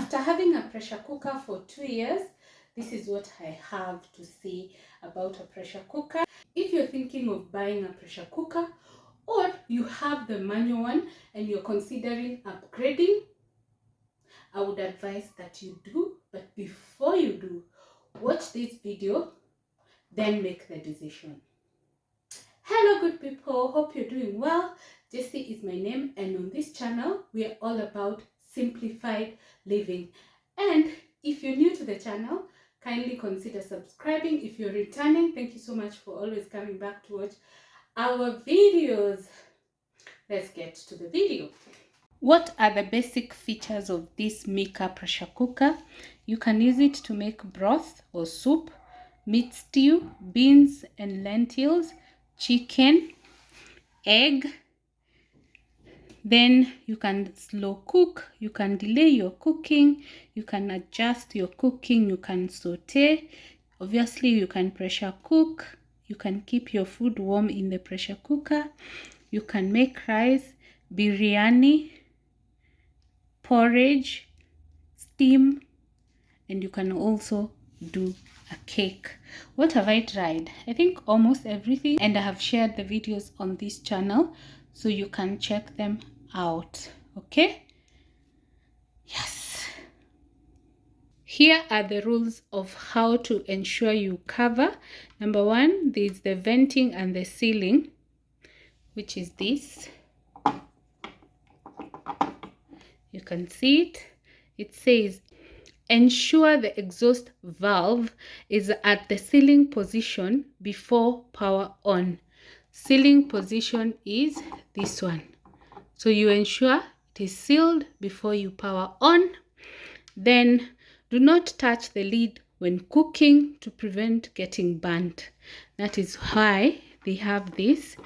After having a pressure cooker for 2 years, this is what I have to say about a pressure cooker. If you're thinking of buying a pressure cooker, or you have the manual one and you're considering upgrading, I would advise that you do. But before you do, watch this video, then make the decision. Hello good people, hope you're doing well. Jacie is my name, and on this channel we are all about simplified living. And if you're new to the channel, kindly consider subscribing. If you're returning, thank you so much for always coming back to watch our videos. Let's get to the video. What are the basic features of this Mika pressure cooker? You can use it to make broth or soup, meat stew, beans and lentils, chicken, egg. Then you can slow cook, you can delay your cooking, you can adjust your cooking, you can saute. Obviously you can pressure cook, you can keep your food warm in the pressure cooker, you can make rice, biryani, porridge, steam, and you can also do a cake. What have I tried? I think almost everything, and I have shared the videos on this channel so you can check them out. Okay, yes, here are the rules of how to ensure you cover. Number one, there's the venting and the sealing, which is this. You can see it. It says ensure the exhaust valve is at the sealing position before power on. Sealing position is this one. So you ensure it is sealed before you power on. Then do not touch the lid when cooking to prevent getting burnt. That is why they have this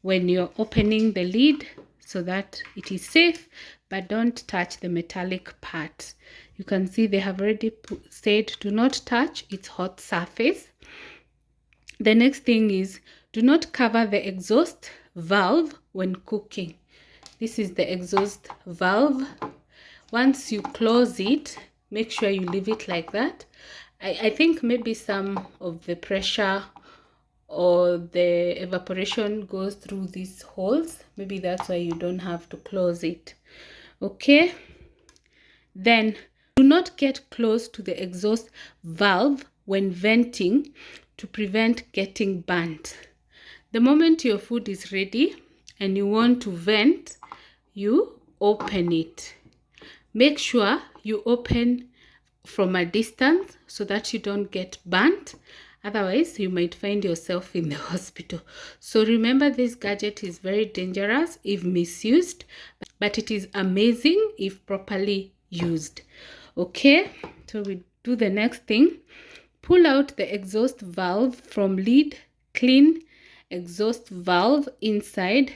when you're opening the lid, so that it is safe, but don't touch the metallic part. You can see they have already said do not touch its hot surface. The next thing is do not cover the exhaust valve when cooking. This is the exhaust valve. Once you close it, make sure you leave it like that. I think maybe some of the pressure or the evaporation goes through these holes. Maybe that's why you don't have to close it. Okay, then do not get close to the exhaust valve when venting to prevent getting burnt. The moment your food is ready and you want to vent, you open it. Make sure you open from a distance so that you don't get burnt. Otherwise, you might find yourself in the hospital. So remember, this gadget is very dangerous if misused, but it is amazing if properly used. Okay, so we do the next thing. Pull out the exhaust valve from lid, clean exhaust valve inside,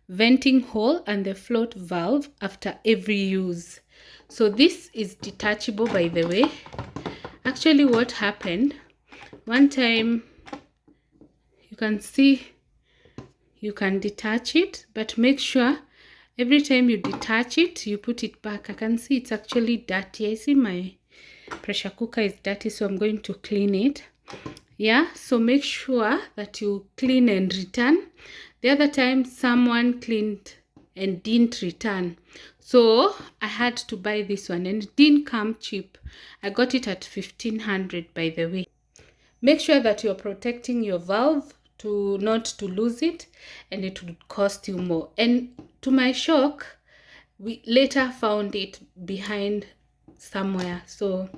venting hole and the float valve after every use. So this is detachable, by the way. Actually, what happened one time, you can see you can detach it, but make sure every time you detach it, you put it back. I can see it's actually dirty. I see my pressure cooker is dirty, so I'm going to clean it. Yeah, so make sure that you clean and return. The other time someone cleaned and didn't return, so I had to buy this one, and it didn't come cheap. I got it at 1500, by the way. Make sure that you're protecting your valve to not to lose it, and it would cost you more. And to my shock, we later found it behind somewhere, so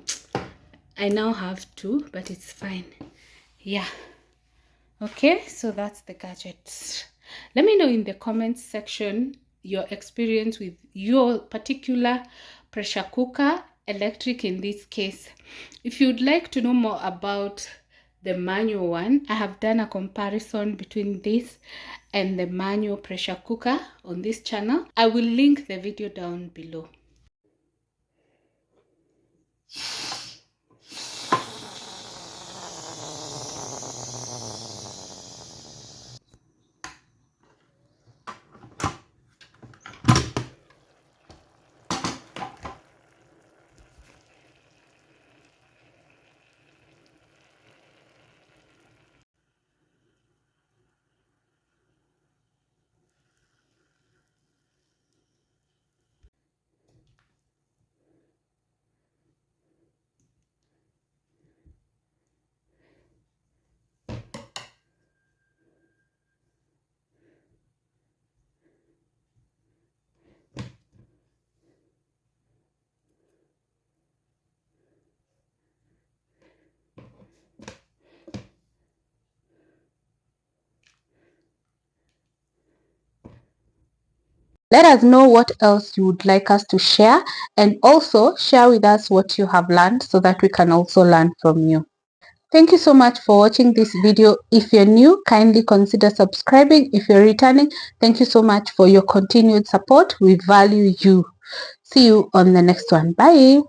I now have two, but it's fine. Yeah, okay, so that's the gadget. Let me know in the comments section your experience with your particular pressure cooker, electric in this case. If you'd like to know more about the manual one, I have done a comparison between this and the manual pressure cooker on this channel. I will link the video down below. Let us know what else you would like us to share, and also share with us what you have learned so that we can also learn from you. Thank you so much for watching this video. If you're new, kindly consider subscribing. If you're returning, thank you so much for your continued support. We value you. See you on the next one. Bye.